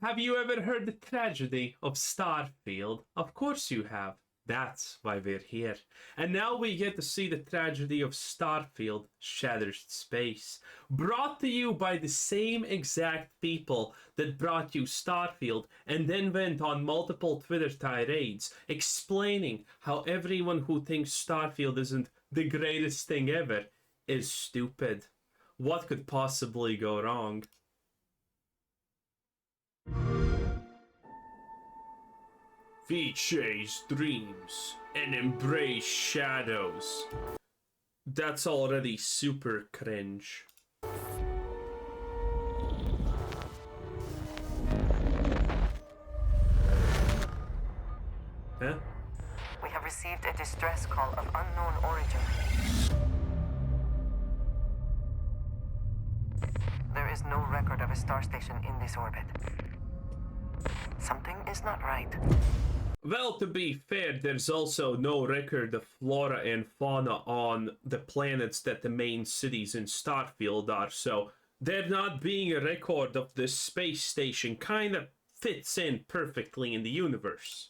Have you ever heard the tragedy of Starfield? Of course you have. That's why we're here. And now we get to see the tragedy of Starfield, Shattered Space. Brought to you by the same exact people that brought you Starfield and then went on multiple Twitter tirades explaining how everyone who thinks Starfield isn't the greatest thing ever is stupid. What could possibly go wrong? We chase dreams and embrace shadows. That's already super cringe. Huh? We have received a distress call of unknown origin. There is no record of a star station in this orbit. Something is not right. Well, to be fair, there's also no record of flora and fauna on the planets that the main cities in Starfield are, so there not being a record of the space station kind of fits in perfectly in the universe.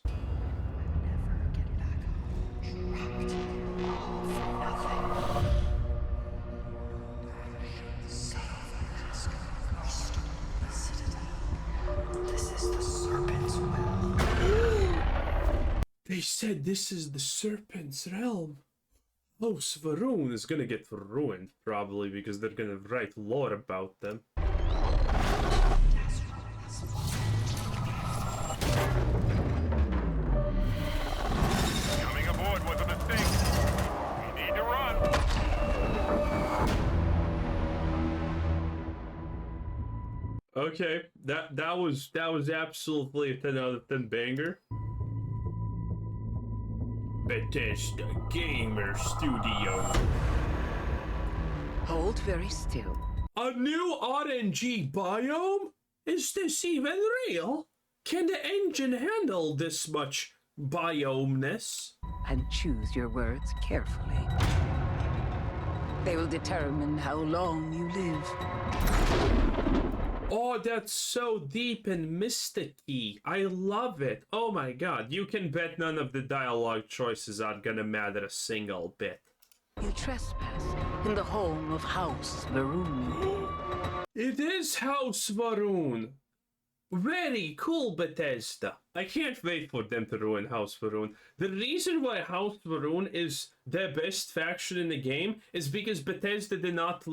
They said this is the Serpent's realm. House Varun is gonna get ruined, probably, because they're gonna write lore about them. Coming aboard was a mistake. We need to run. Okay, that was absolutely a 10 out of 10 banger. Bethesda Gamer Studio. Hold very still. A new RNG biome? Is this even real? Can the engine handle this much biome-ness? And choose your words carefully. They will determine how long you live. Oh, that's so deep and mysticky. I love it. Oh my god, you can bet none of the dialogue choices are gonna matter a single bit. You trespass in the home of House Varun. It is House Varun. Very cool, Bethesda. I can't wait for them to ruin House Varun. The reason why House Varun is the best faction in the game is because Bethesda did not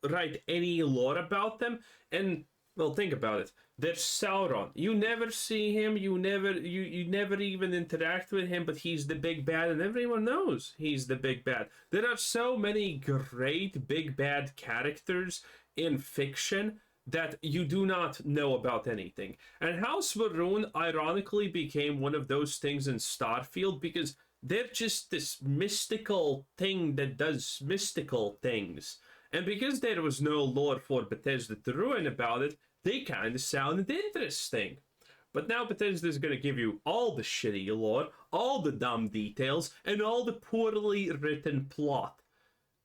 write any lore about them, and well, think about it. There's Sauron. You never see him. You never even interact with him. But he's the big bad, and everyone knows he's the big bad. There are so many great big bad characters in fiction that you do not know about anything. And House Varun ironically became one of those things in Starfield because they're just this mystical thing that does mystical things. And because there was no lore for Bethesda to ruin about it, they kind of sounded interesting. But now Bethesda's going to give you all the shitty lore, all the dumb details, and all the poorly written plot.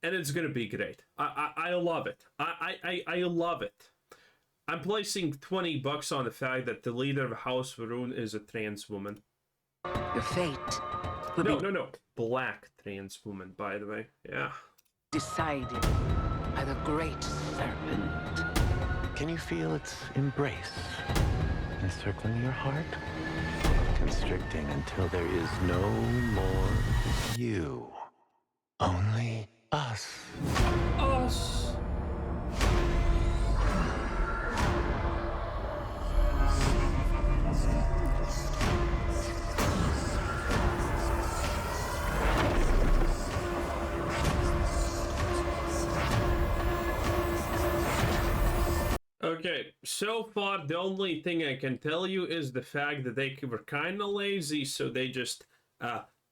And it's going to be great. I love it. I love it. I'm placing $20 on the fact that the leader of House Varun is a trans woman. Your fate will No. Black trans woman, by the way. Yeah. decided by the great serpent. Can you feel its embrace encircling your heart? Constricting until there is no more you. Only us. Us. Okay, so far the only thing I can tell you is the fact that they were kind of lazy, so they just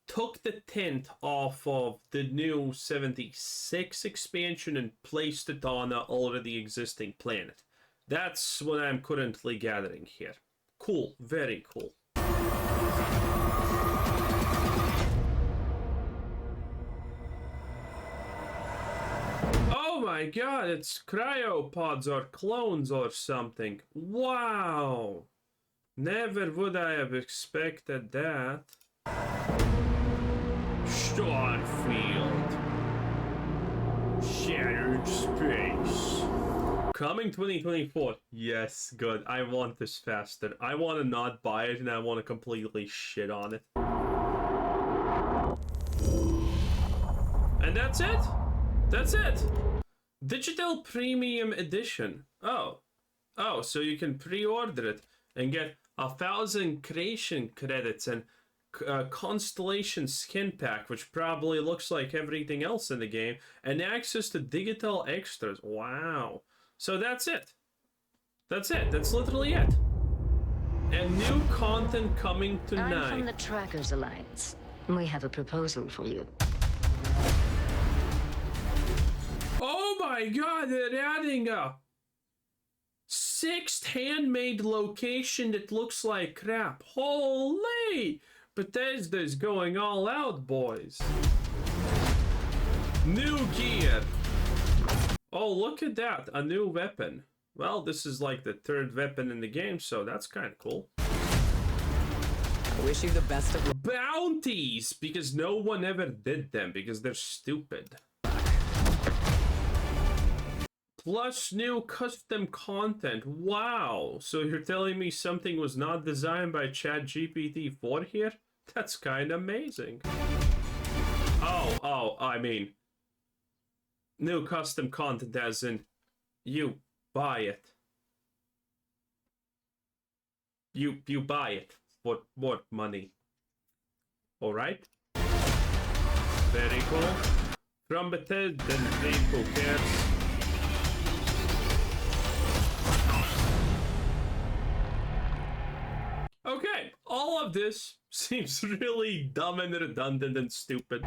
took the tint off of the new 76 expansion and placed it on an already existing planet. That's what I'm currently gathering here. Cool, very cool. Oh my god, it's cryopods or clones or something. Wow. Never would I have expected that. Starfield. Shattered space. Coming 2024. Yes, good. I want this faster. I want to not buy it and I want to completely shit on it. And that's it. That's it. Digital Premium Edition. Oh, so you can pre-order it and get 1,000 creation credits and Constellation skin pack, which probably looks like everything else in the game, and access to digital extras. Wow. So that's it. That's it. That's literally it. And new content coming tonight. I'm from the Trackers Alliance. We have a proposal for you. Oh my god, they're adding a 6th handmade location that looks like crap. Holy! Bethesda's going all out, boys. New gear. Oh, look at that. A new weapon. Well, this is like the 3rd weapon in the game, so that's kind of cool. I wish you the best of luck. Bounties! Because no one ever did them, because they're stupid. Plus new custom content. Wow. So you're telling me something was not designed by ChatGPT 4 here? That's kind of amazing. Oh, I mean, new custom content as in you buy it. You buy it for more money. Alright? Very cool. From Bethesda, then who cares? Okay, all of this seems really dumb and redundant and stupid.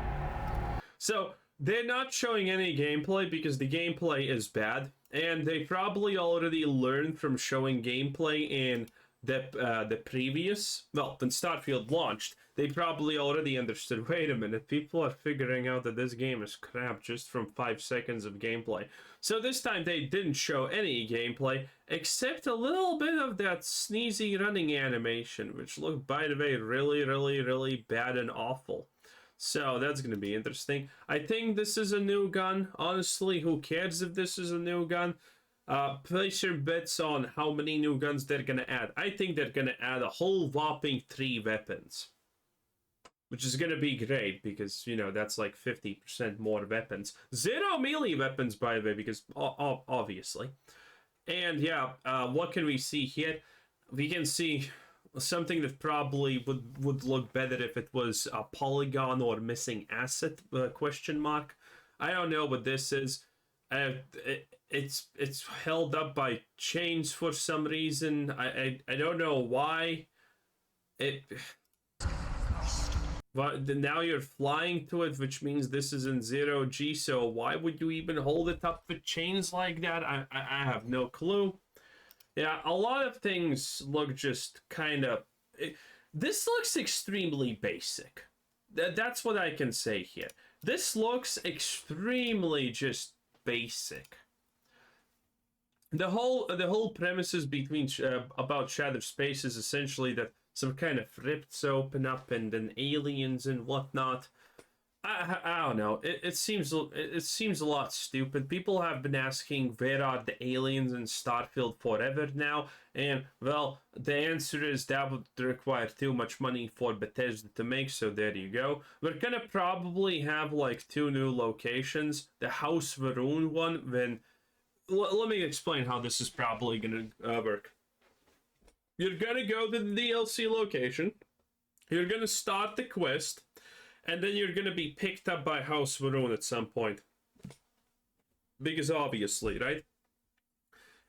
So, they're not showing any gameplay because the gameplay is bad, and they probably already learned from showing gameplay in the previous, well, when Starfield launched, they probably already understood, wait a minute, people are figuring out that this game is crap just from 5 seconds of gameplay. So this time they didn't show any gameplay, except a little bit of that sneezy running animation, which looked, by the way, really, really, really bad and awful. So that's going to be interesting. I think this is a new gun. Honestly, who cares if this is a new gun? Place your bets on how many new guns they're going to add. I think they're going to add a whole whopping 3 weapons. Which is going to be great because, you know, that's like 50% more weapons. 0 melee weapons, by the way, because obviously. And yeah, what can we see here? We can see something that probably would look better if it was a polygon or missing asset question mark. I don't know what this is. It's held up by chains for some reason. I don't know why. But now you're flying to it, which means this is in 0G, so why would you even hold it up with chains like that? I have no clue. Yeah, a lot of things look just kind of... This looks extremely basic. That's what I can say here. This looks extremely just basic. The whole premises between about Shattered Space is essentially that some kind of rifts open up and then aliens and whatnot. I don't know. It seems a lot stupid. People have been asking where are the aliens in Starfield forever now, and well, the answer is that would require too much money for Bethesda to make. So there you go. We're gonna probably have like 2 new locations. The House Varun one. When let me explain how this is probably gonna work. You're gonna go to the DLC location, you're gonna start the quest, and then you're gonna be picked up by House Varun at some point. Because obviously, right?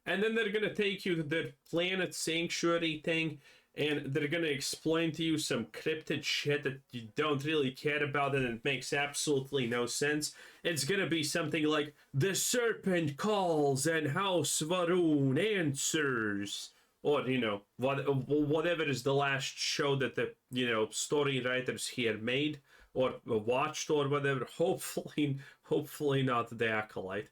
And then they're gonna take you to their planet sanctuary thing, and they're gonna explain to you some cryptid shit that you don't really care about and it makes absolutely no sense. It's gonna be something like, the serpent calls and House Varun answers. Or, you know, whatever is the last show that the, you know, story writers here made or watched or whatever. Hopefully not the Acolyte.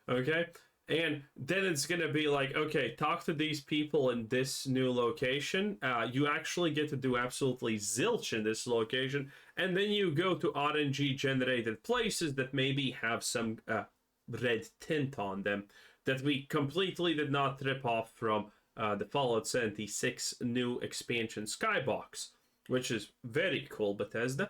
Okay? And then it's going to be like, okay, talk to these people in this new location. You actually get to do absolutely zilch in this location. And then you go to RNG generated places that maybe have some red tint on them that we completely did not rip off from the Fallout 76 new expansion Skybox, which is very cool, Bethesda.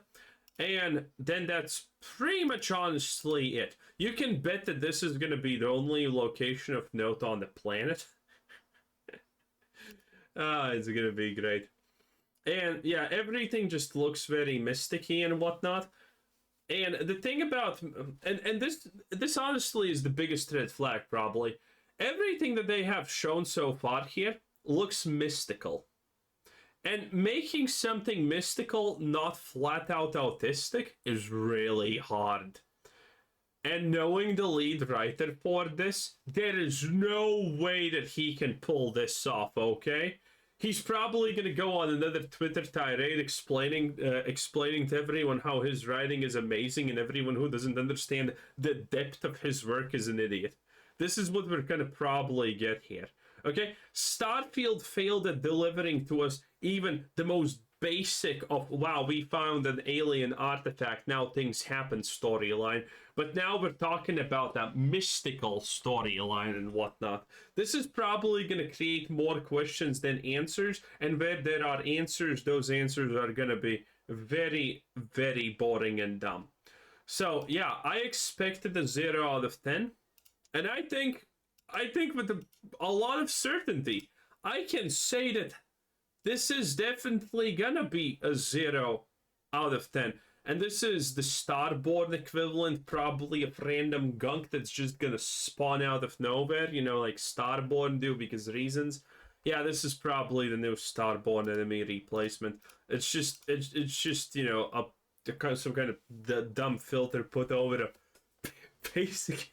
And then that's pretty much honestly it. You can bet that this is going to be the only location of note on the planet. It's going to be great. And yeah, everything just looks very mysticky and whatnot. And the thing about, and this honestly is the biggest red flag probably. Everything that they have shown so far here looks mystical. And making something mystical not flat out autistic is really hard. And knowing the lead writer for this, there is no way that he can pull this off, okay? He's probably going to go on another Twitter tirade explaining to everyone how his writing is amazing and everyone who doesn't understand the depth of his work is an idiot. This is what we're going to probably get here. Okay, Starfield failed at delivering to us even the most basic of, wow, we found an alien artifact, now things happen storyline. But now we're talking about that mystical storyline and whatnot. This is probably going to create more questions than answers, and where there are answers, those answers are going to be very, very boring and dumb. So, yeah, I expected a 0 out of 10, and I think with a lot of certainty, I can say that this is definitely gonna be a 0 out of 10. And this is the Starborn equivalent, probably of random gunk that's just gonna spawn out of nowhere, you know, like Starborn do because reasons. Yeah, this is probably the new Starborn enemy replacement. It's just, you know, some kind of the dumb filter put over a basic.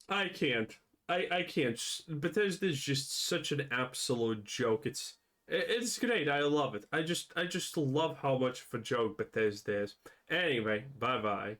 I can't. I can't. Bethesda's just such an absolute joke. It's great. I love it. I just love how much of a joke Bethesda is. Anyway, bye bye.